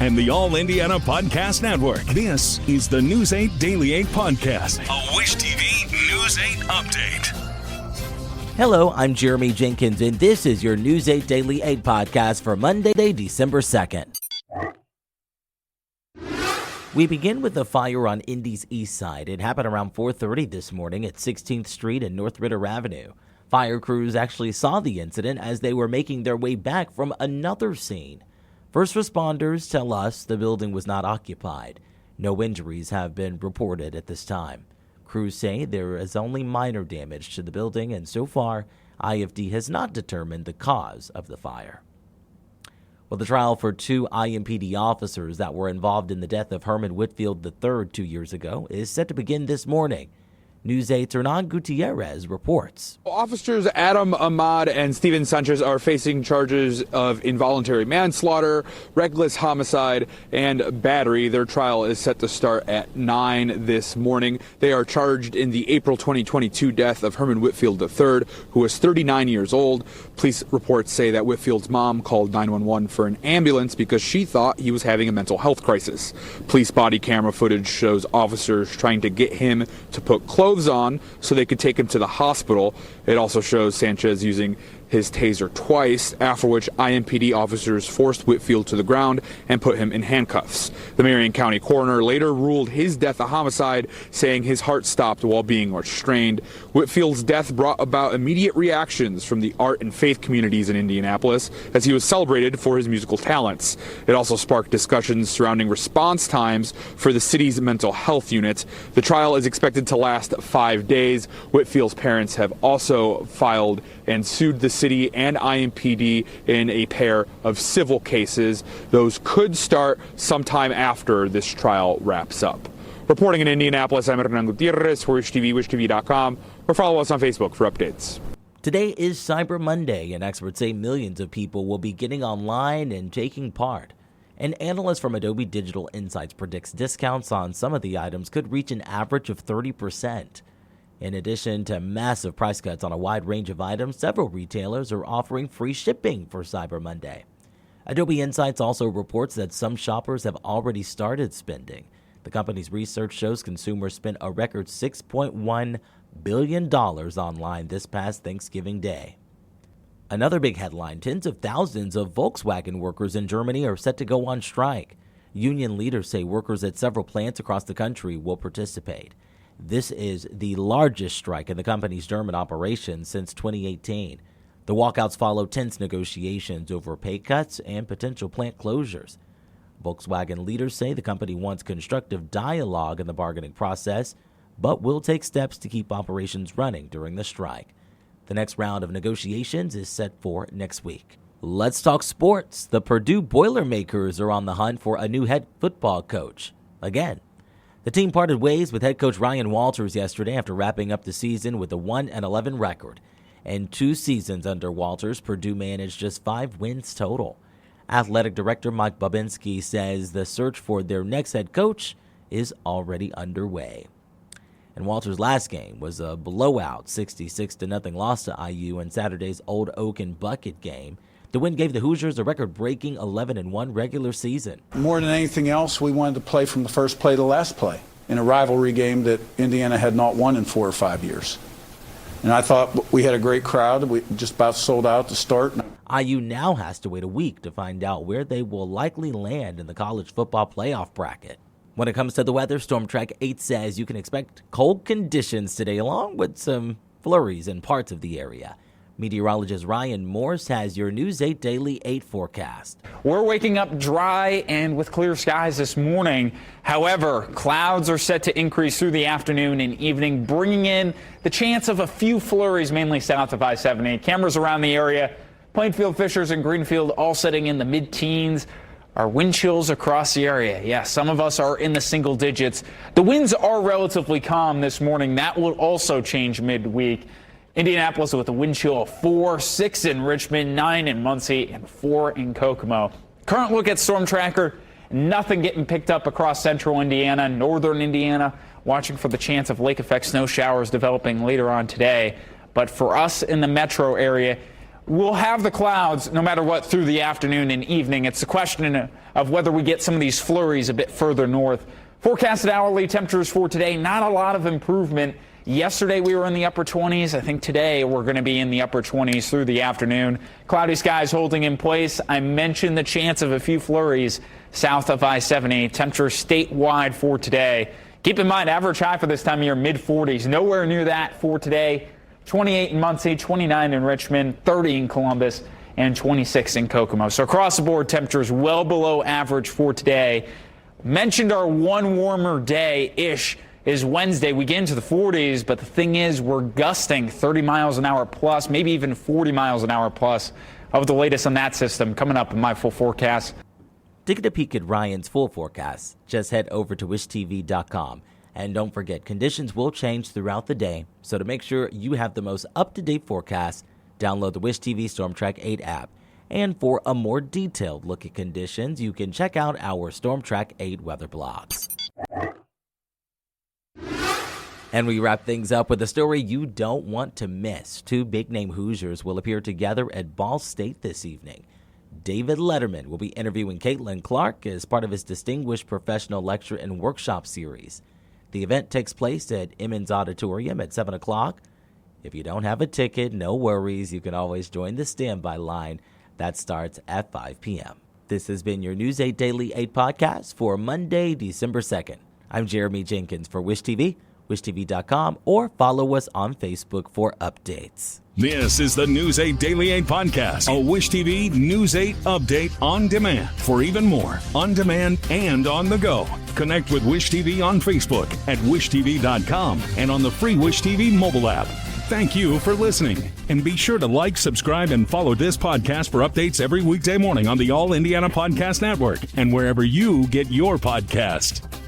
and the All Indiana Podcast Network. This is the News 8 Daily 8 Podcast, a Wish TV News 8 update. Hello, I'm Jeremy Jenkins, and this is your News 8 Daily 8 podcast for Monday, December 2nd. We begin with a fire on Indy's east side. It happened around 4:30 this morning at 16th Street and North Ritter Avenue. Fire crews actually saw the incident as they were making their way back from another scene. First responders tell us the building was not occupied. No injuries have been reported at this time. Crews say there is only minor damage to the building, and so far, IFD has not determined the cause of the fire. Well, the trial for two IMPD officers that were involved in the death of Herman Whitfield III 2 years ago is set to begin this morning. News 8's Herman Gutierrez reports. Officers Adam Ahmad and Steven Sanchez are facing charges of involuntary manslaughter, reckless homicide, and battery. Their trial is set to start at 9 this morning. They are charged in the April 2022 death of Herman Whitfield III, who was 39 years old. Police reports say that Whitfield's mom called 911 for an ambulance because she thought he was having a mental health crisis. Police body camera footage shows officers trying to get him to put clothes on so they could take him to the hospital. It also shows Sanchez using his taser twice, after which IMPD officers forced Whitfield to the ground and put him in handcuffs. The Marion County coroner later ruled his death a homicide, saying his heart stopped while being restrained. Whitfield's death brought about immediate reactions from the art and faith communities in Indianapolis as he was celebrated for his musical talents. It also sparked discussions surrounding response times for the city's mental health unit. The trial is expected to last 5 days. Whitfield's parents have also filed and sued the city and IMPD in a pair of civil cases. Those could start sometime after this trial wraps up. Reporting in Indianapolis, I'm Herman Gutierrez for Wish TV, wishtv.com, or follow us on Facebook for updates. Today is Cyber Monday, and experts say millions of people will be getting online and taking part. An analyst from Adobe Digital Insights predicts discounts on some of the items could reach an average of 30%. In addition to massive price cuts on a wide range of items, several retailers are offering free shipping for Cyber Monday. Adobe Insights also reports that some shoppers have already started spending. The company's research shows consumers spent a record $6.1 billion online this past Thanksgiving Day. Another big headline, tens of thousands of Volkswagen workers in Germany are set to go on strike. Union leaders say workers at several plants across the country will participate. This is the largest strike in the company's German operations since 2018. The walkouts follow tense negotiations over pay cuts and potential plant closures. Volkswagen leaders say the company wants constructive dialogue in the bargaining process, but will take steps to keep operations running during the strike. The next round of negotiations is set for next week. Let's talk sports. The Purdue Boilermakers are on the hunt for a new head football coach. Again. The team parted ways with head coach Ryan Walters yesterday after wrapping up the season with a 1-11 record. In 2 seasons under Walters, Purdue managed just 5 wins total. Athletic director Mike Babinski says the search for their next head coach is already underway. And Walters' last game was a blowout 66-0 loss to IU in Saturday's Old Oaken Bucket game. The win gave the Hoosiers a record-breaking 11-1 regular season. More than anything else, we wanted to play from the first play to the last play in a rivalry game that Indiana had not won in 4 or 5 years. And I thought we had a great crowd. We just about sold out to start. IU now has to wait a week to find out where they will likely land in the college football playoff bracket. When it comes to the weather, Storm Track 8 says you can expect cold conditions today along with some flurries in parts of the area. Meteorologist Ryan Morse has your News 8 Daily 8 forecast. We're waking up dry and with clear skies this morning. However, clouds are set to increase through the afternoon and evening, bringing in the chance of a few flurries, mainly south of I-78. Cameras around the area, Plainfield, Fishers, and Greenfield all setting in the mid-teens. Our wind chills across the area. Yeah, some of us are in the single digits. The winds are relatively calm this morning. That will also change midweek. Indianapolis with a wind chill of 4, 6 in Richmond, 9 in Muncie, and 4 in Kokomo. Current look at Storm Tracker, nothing getting picked up across central Indiana, northern Indiana, watching for the chance of lake effect snow showers developing later on today. But for us in the metro area, we'll have the clouds no matter what through the afternoon and evening. It's a question of whether we get some of these flurries a bit further north. Forecasted hourly temperatures for today, not a lot of improvement. Yesterday we were in the upper 20s. I think today we're going to be in the upper 20s through the afternoon. Cloudy skies holding in place. I mentioned the chance of a few flurries south of I-70. Temperatures statewide for today. Keep in mind, average high for this time of year, mid-40s. Nowhere near that for today. 28 in Muncie, 29 in Richmond, 30 in Columbus, and 26 in Kokomo. So across the board, temperatures well below average for today. Mentioned our one warmer day-ish is Wednesday. We get into the 40s, but the thing is we're gusting 30 miles an hour plus, maybe even 40 miles an hour plus of the latest on that system coming up in my full forecast. To get a peek at Ryan's full forecast, just head over to wishtv.com. And don't forget, conditions will change throughout the day, so to make sure you have the most up-to-date forecast, download the Wish TV Storm Track 8 app. And for a more detailed look at conditions, you can check out our Storm Track 8 weather blogs. And we wrap things up with a story you don't want to miss. Two big-name Hoosiers will appear together at Ball State this evening. David Letterman will be interviewing Caitlin Clark as part of his Distinguished Professional Lecture and Workshop series. The event takes place at Emmons Auditorium at 7 o'clock. If you don't have a ticket, no worries. You can always join the standby line. That starts at 5 p.m. This has been your News 8 Daily 8 podcast for Monday, December 2nd. I'm Jeremy Jenkins for Wish TV, wishtv.com, or follow us on Facebook for updates. This is the News 8 Daily 8 podcast, a Wish TV News 8 update on demand. For even more, on demand and on the go, connect with Wish TV on Facebook at wishtv.com and on the free Wish TV mobile app. Thank you for listening, and be sure to like, subscribe, and follow this podcast for updates every weekday morning on the All Indiana Podcast Network and wherever you get your podcast.